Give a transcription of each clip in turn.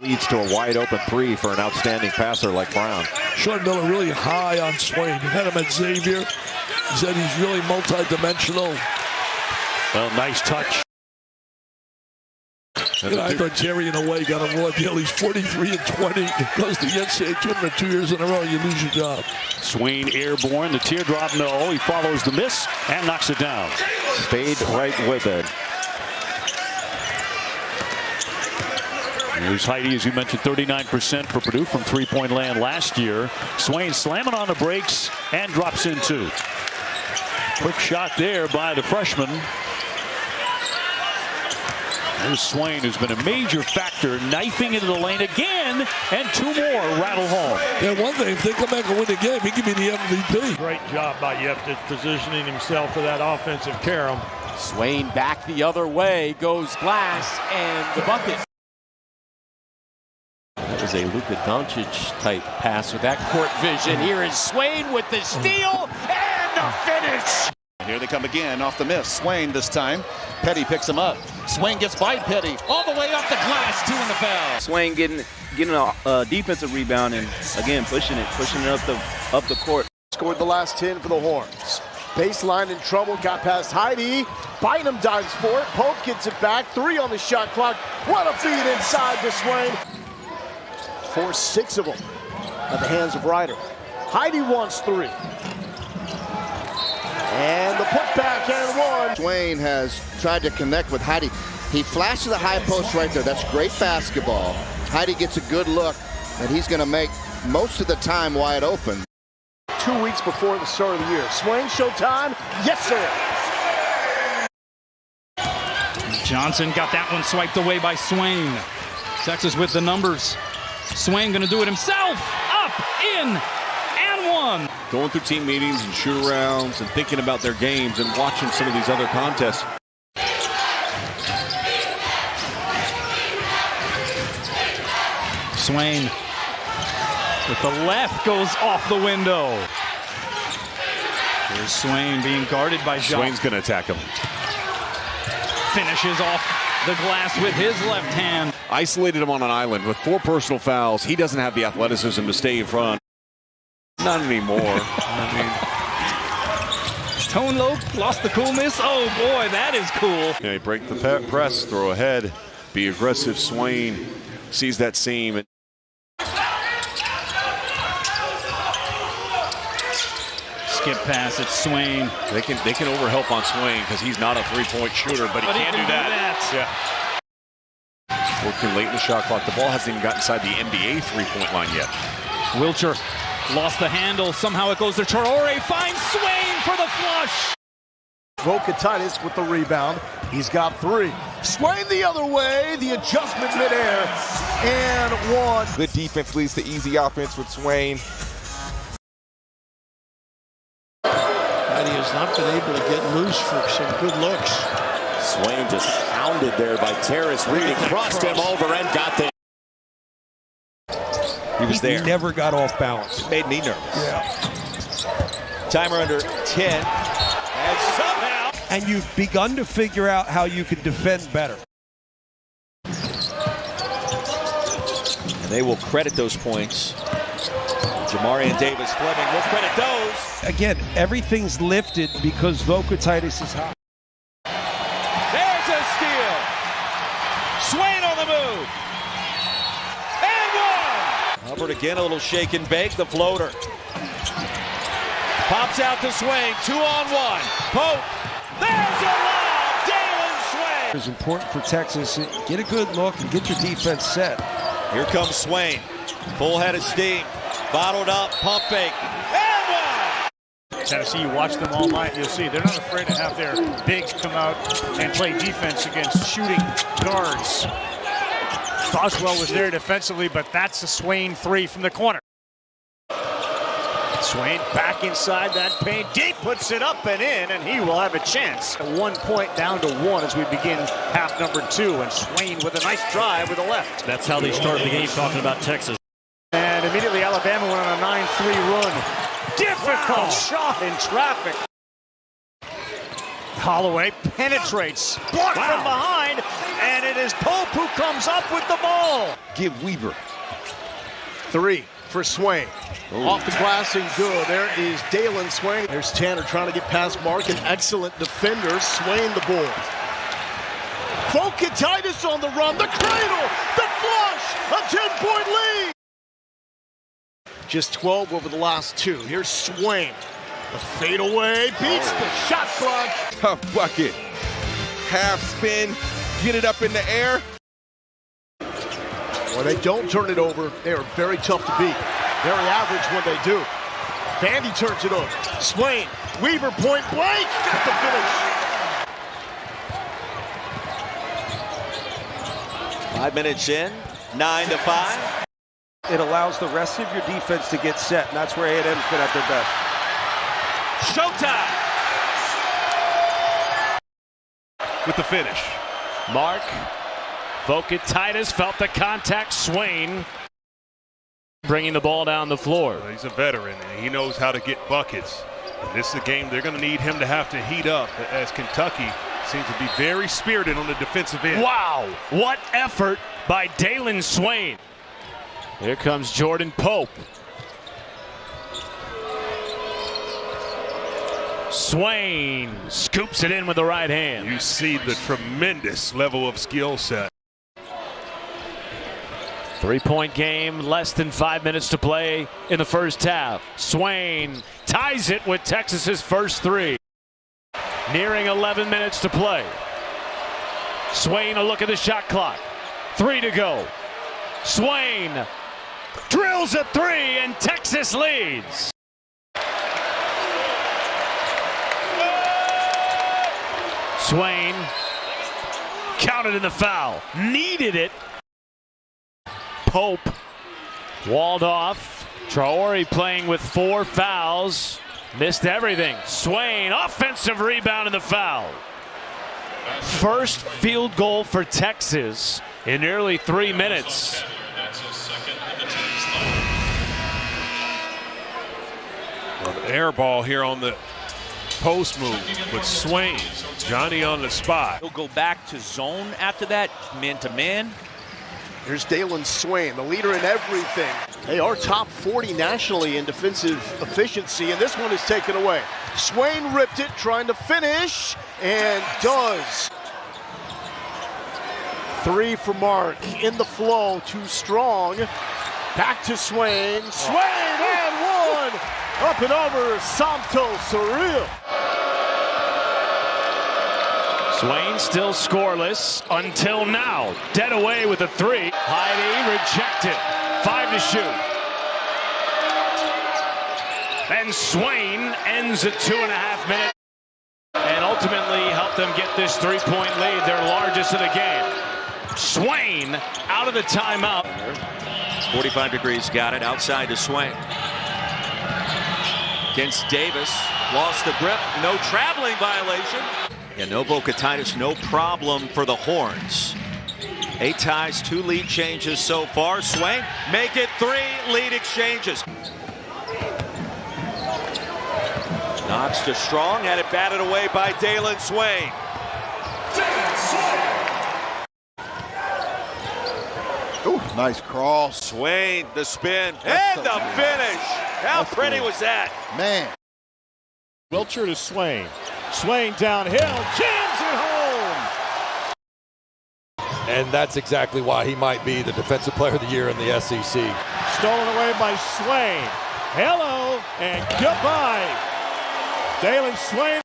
Leads to a wide open three for an outstanding passer like Brown. Sean Miller really high on Swain. He had him at Xavier. He said he's really multi-dimensional. Well, nice touch. I thought Jerry, in a way, got a raw deal. He's 43-20. Goes to the NCAA Tournament 2 years in a row. You lose your job. Swain airborne. The teardrop, no. He follows the miss and knocks it down. Stayed right with it. Here's Heidi, as you mentioned, 39% for Purdue from three-point land last year. Swain slamming on the brakes and drops in two. Quick shot there by the freshman. There's Swain, who's been a major factor, knifing into the lane again, and two more rattle home. Yeah, one thing, if they come back and win the game, he could be the MVP. Great job by Yeftis positioning himself for that offensive carom. Swain back the other way, goes glass, and the bucket. That was a Luka Doncic type pass with that court vision. Here is Swain with the steal and the finish. Here they come again off the miss. Swain this time. Petty picks him up. Swain gets by Petty all the way up the glass, two in the foul. Swain getting a defensive rebound and again pushing it up the court. Scored the last 10 for the Horns. Baseline in trouble, got past Heidi. Bynum dives for it. Pope gets it back. 3 on the shot clock. What a feed inside to Swain. 4-6 of them at the hands of Ryder. Heidi wants 3. And the putback and one. Swain has tried to connect with Heidi. He flashes the high post right there. That's great basketball. Heidi gets a good look, and he's going to make most of the time wide open. 2 weeks before the start of the year. Swain showtime. Yes, sir. Johnson got that one swiped away by Swain. Texas with the numbers. Swain going to do it himself. Up, in, and one. Going through team meetings and shoot-arounds and thinking about their games and watching some of these other contests. Swain with the left goes off the window. Here's Swain being guarded by Johnson. Swain's going to attack him. Finishes off the glass with his left hand. Isolated him on an island with 4 personal fouls. He doesn't have the athleticism to stay in front. Not anymore. Tone low, lost the coolness. Oh boy, that is cool. Yeah, break the press, throw ahead, be aggressive. Swain sees that seam. Skip pass, it's Swain. They can overhelp on Swain because he's not a three-point shooter, but he can't do that. Yeah. Working late in the shot clock. The ball hasn't even got inside the NBA three-point line yet. Wilcher lost the handle. Somehow it goes to Traore. Finds Swain for the flush. Versatility with the rebound. He's got 3. Swain the other way. The adjustment midair. And one. Good defense leads to easy offense with Swain. And he has not been able to get loose for some good looks. Swain just pounded there by Terrace. Reed crossed him over and got there. He was there. He never got off balance. It made me nervous. Yeah. Timer under 10. And somehow. And you've begun to figure out how you can defend better. And they will credit those points. Jamari and Davis Fleming will credit those. Again, everything's lifted because Versatility is high. There's a steal. Swain on the move. And one. Hubbard again, a little shake and bake. The floater. Pops out to Swain. 2-on-1. Pope. There's a lob. Dailyn Swain. It's important for Texas. Get a good look and get your defense set. Here comes Swain. Full head of steam. Bottled up. Pump fake. And one. Tennessee, you watch them all night, you'll see they're not afraid to have their bigs come out and play defense against shooting guards. Boswell was there defensively, but that's a Swain 3 from the corner. Swain back inside that paint, deep, puts it up and in, and he will have a chance. 1 point down to 1 as we begin half number 2, and Swain with a nice drive with the left. That's how they started the game, talking about Texas. And immediately Alabama went on a 9-3 run. Difficult shot in traffic. Holloway penetrates, blocked from behind, and it is Pope, who comes up with the ball. Give Weaver. 3 for Swain. Off the glass and good. There is Dailyn Swain. There's Tanner trying to get past Mark, an excellent defender. Swain the ball. Versatility on the run. The cradle. The flush. A 10-point lead. Just 12 over the last 2. Here's Swain. The fadeaway beats the shot clock. Tough bucket. Half spin. Get it up in the air. When they don't turn it over, they are very tough to beat. Very average when they do. Vandy turns it over. Swain, Weaver, point blank. Got the finish. 5 minutes in, 9-5. It allows the rest of your defense to get set, and that's where A&M's been at their best. Showtime! With the finish. Mark. Versatility felt the contact. Swain bringing the ball down the floor. Well, he's a veteran, and he knows how to get buckets. And this is a game they're going to need him to have to heat up, as Kentucky seems to be very spirited on the defensive end. Wow, what effort by Dailyn Swain. Here comes Jordan Pope. Swain scoops it in with the right hand. You see the tremendous level of skill set. 3-point game, less than 5 minutes to play in the first half. Swain ties it with Texas's first 3. Nearing 11 minutes to play. Swain, a look at the shot clock. 3 to go. Swain drills a 3 and Texas leads. Swain counted in the foul. Needed it. Pope walled off. Traore playing with 4 fouls. Missed everything. Swain, offensive rebound in the foul. First field goal for Texas in nearly 3 minutes. Well, the air ball here on the post move with Swain. Johnny on the spot. He'll go back to zone after that, man-to-man. Here's Dailyn Swain, the leader in everything. They are top 40 nationally in defensive efficiency, and this one is taken away. Swain ripped it, trying to finish, and does. 3 for Mark. In the flow, too strong. Back to Swain. Swain and 1. Up and over, Santos Surreal. Swain still scoreless until now. Dead away with a 3. Heidi rejected. 5 to shoot. And Swain ends at 2.5 minutes and ultimately helped them get this 3-point lead, their largest of the game. Swain out of the timeout. 45 degrees, got it outside to Swain. Against Davis, lost the grip, no traveling violation. Yeah, no Versatility, no problem for the Horns. 8 ties, 2 lead changes so far. Swain, make it 3 lead exchanges. Knox to Strong, had it batted away by Dailyn Swain. Ooh, nice cross. Swain, the spin, and the finish. How pretty was that? Man. Wilcher to Swain. Swain downhill, jams it home. And that's exactly why he might be the defensive player of the year in the SEC. Stolen away by Swain. Hello and goodbye. Dailyn Swain.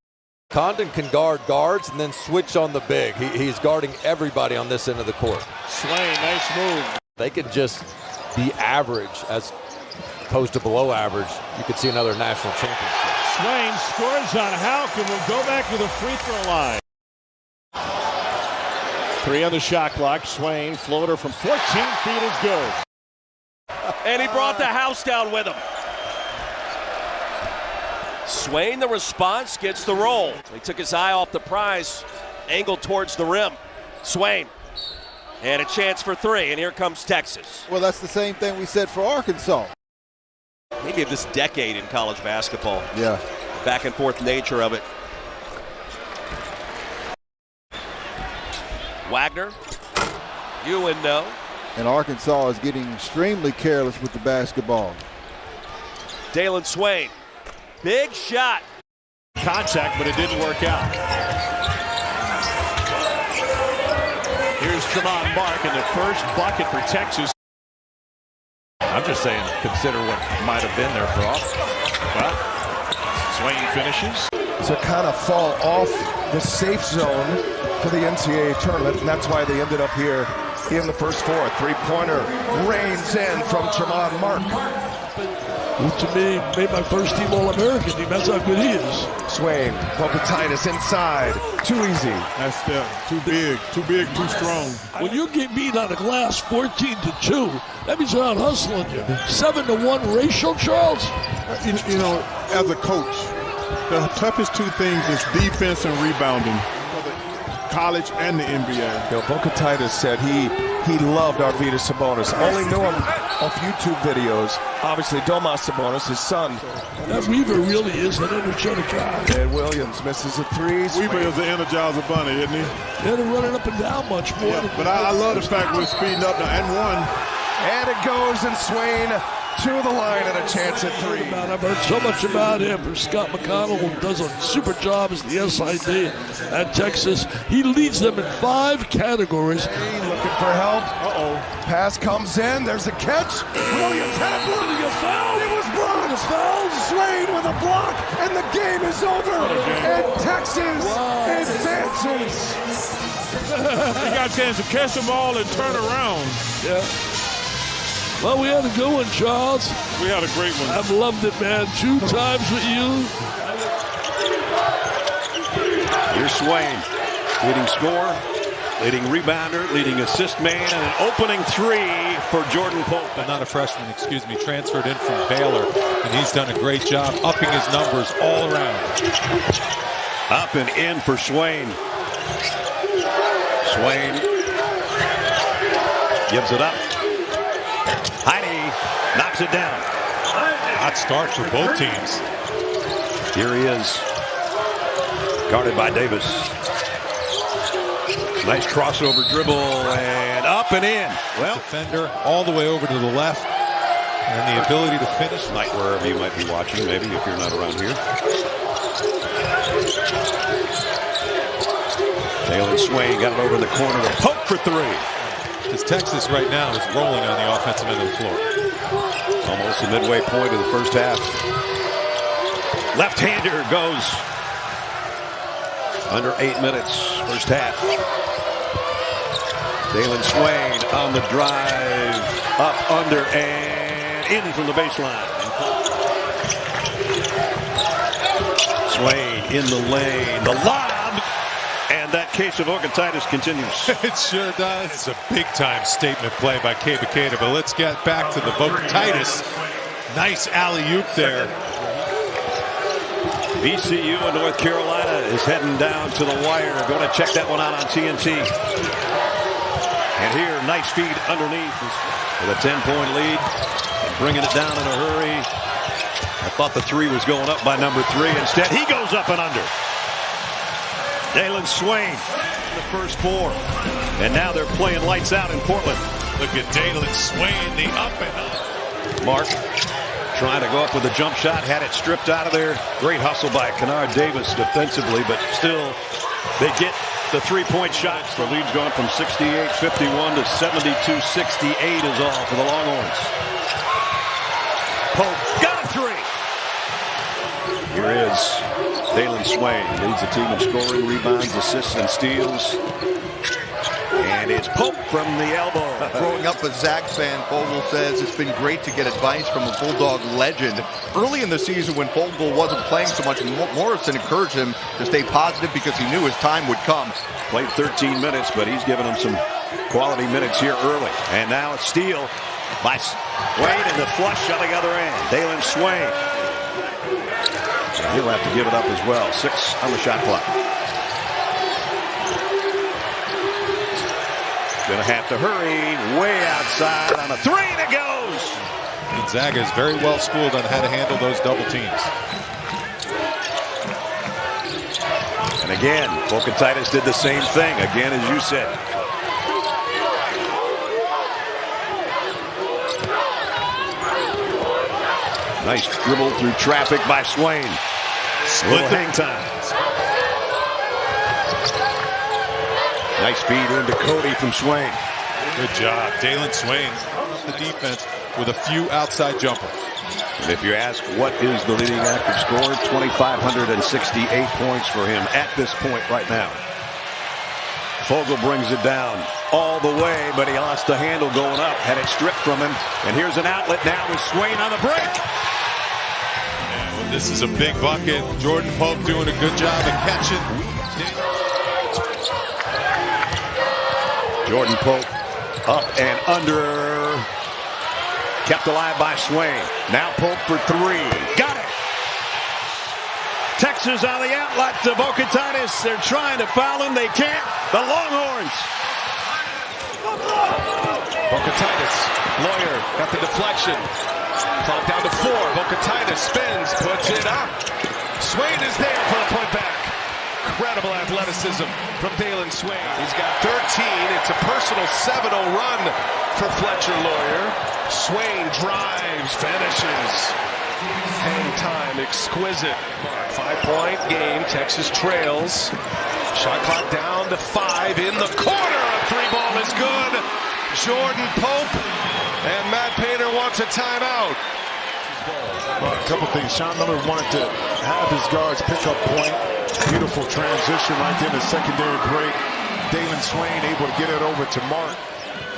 Condon can guard guards and then switch on the big. He's guarding everybody on this end of the court. Swain, nice move. They could just be average as opposed to below average. You could see another national championship. Swain scores on Houck and will go back to the free throw line. 3 on the shot clock. Swain, floater from 14 feet is good. And he brought the house down with him. Swain, the response, gets the roll. He took his eye off the prize, angled towards the rim. Swain, and a chance for 3, and here comes Texas. Well, that's the same thing we said for Arkansas. Maybe of this decade in college basketball. Yeah. Back and forth nature of it. Wagner Uendo. And Arkansas is getting extremely careless with the basketball. Dailyn Swain. Big shot. Contact, but it didn't work out. Here's Tremont Mark in the first bucket for Texas. I'm just saying, consider what might have been there for off. Well, Swain finishes. To kind of fall off the safe zone for the NCAA tournament, and that's why they ended up here in the first four. Three-pointer rains in from Tremont Mark. Who to me made my first team All-American team. That's how good he is. Swain, Titus inside. Too easy. That's too big, too strong. When you get beat on the glass 14-2, that means they're out hustling you. 7-1 ratio, Charles? You know, as a coach, the toughest two things is defense and rebounding for the college and the NBA. You know, Titus said he loved Arvydas Sabonis. Only knew him off YouTube videos. Obviously, Domas Sabonis, his son. That Weaver really is an energetic guy. And Williams misses a three. Weaver is the Energizer Bunny, isn't he? They're running up and down much more. Yeah, but I love the fact we're speeding up now and one. And it goes, and Swain to the line and a chance at three. I've heard so much about him from Scott McConnell, who does a super job as the SID at Texas. He leads them in 5 categories. Looking for help. Pass comes in. There's a catch. Williams had a block. It was blocked. Swain with a block, and the game is over. And Texas advances. He got a chance to catch the ball and turn around. Yeah. Well, we had a good one, Charles. We had a great one. I've loved it, man. 2 times with you. Here's Swain, leading scorer, leading rebounder, leading assist man, and an opening 3 for Jordan Pope. Not a freshman, excuse me, transferred in from Baylor, and he's done a great job upping his numbers all around. Up and in for Swain. Swain gives it up. Heide knocks it down. Hot start for both teams. Here he is, guarded by Davis. Nice crossover dribble and up and in. Well, defender all the way over to the left, and the ability to finish. Night wherever you might be watching, maybe if you're not around here. Dailyn Swain got it over in the corner to Pope for 3. Because Texas right now is rolling on the offensive end of the floor. Almost the midway point of the first half. Left-hander goes under 8 minutes, first half. Dailyn Swain on the drive, up, under, and in from the baseline. Swain in the lane, the lob, and that case of orchitis continues. It sure does. It's a big-time statement play by Kebakeda, but let's get back to the orchitis. Nice alley-oop there. VCU in North Carolina is heading down to the wire. Going to check that one out on TNT. And here, nice feed underneath with a 10-point lead. And bringing it down in a hurry. I thought the 3 was going up by number 3. Instead, he goes up and under. Dailyn Swain in the first 4. And now they're playing lights out in Portland. Look at Dailyn Swain, the up and up. Mark trying to go up with a jump shot, had it stripped out of there. Great hustle by Kennard Davis defensively, but still they get the 3-point shots. The lead's gone from 68-51 to 72-68 is all for the Longhorns. Pope got a 3. Here is Dailyn Swain, leads the team in scoring, rebounds, assists, and steals. And it's Pope from the elbow. Growing up a Zags fan, Vogel says it's been great to get advice from a Bulldog legend. Early in the season when Vogel wasn't playing so much, Morrison encouraged him to stay positive because he knew his time would come. Played 13 minutes, but he's given him some quality minutes here early. And now a steal by Swain and the flush on the other end. Dailyn Swain. He'll have to give it up as well. 6 on the shot clock. Gonna have to hurry, way outside on a 3, and it goes! Gonzaga is very well schooled on how to handle those double teams. And again, Titus did the same thing, again as you said. Nice dribble through traffic by Swain. Little hang time. Nice feed into Cody from Swain. Good job. Dailyn Swain the defense with a few outside jumpers. And if you ask what is the leading active scorer, 2,568 points for him at this point right now. Fogel brings it down all the way, but he lost the handle going up. Had it stripped from him. And here's an outlet now with Swain on the break. And well, this is a big bucket. Jordan Pope doing a good job of catching. Jordan Pope up and under. Kept alive by Swain. Now Pope for three. Got it. Texas on the outlet to Vocatitis. They're trying to foul him. They can't. The Longhorns. Vocatitis. Lawyer got the deflection. Clock down to 4. Vocatitis spins, puts it up. Swain is there for the putback. Incredible athleticism from Dailyn Swain. He's got 13. It's a personal 7-0 run for Fletcher Lawyer. Swain drives, finishes. Hang time, exquisite. 5-point game. Texas trails. Shot clock down to 5 in the corner. A 3-ball is good. Jordan Pope and Matt Painter wants a timeout. Well, a couple things. Sean Miller wanted to have his guards pick up point. Beautiful transition right there in the secondary break. Dailyn Swain able to get it over to Mark.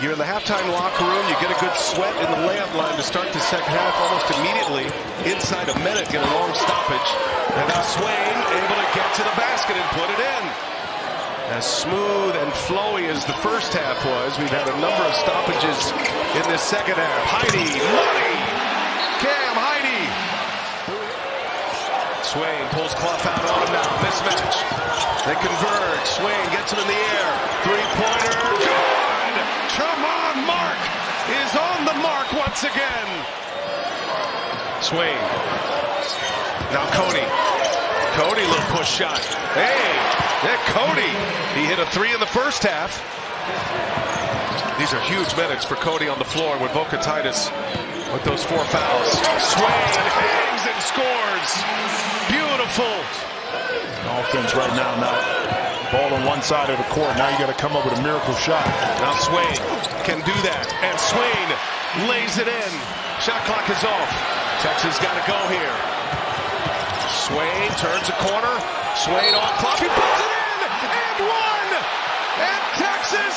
You're in the halftime locker room. You get a good sweat in the layup line to start the second half almost immediately. Inside a minute, get a long stoppage. And now Swain able to get to the basket and put it in. As smooth and flowy as the first half was, we've had a number of stoppages in this second half. Heidi, money! Cam Heidi! Swain pulls Clough out on him now. Mismatch. They converge. Swain gets him in the air. Three-pointer. Good! Tremont Mark is on the mark once again. Swain. Now Cody. Cody, little push shot. Hey, Cody. He hit a 3 in the first half. These are huge minutes for Cody on the floor with Vocatitis with those 4 fouls. Swain hangs and scores. Beautiful. Offense right now. Ball on one side of the court. Now you got to come up with a miracle shot. Now Swain can do that. And Swain lays it in. Shot clock is off. Texas got to go here. Swain turns a corner. Swain off clock. He puts it in! And one! And Texas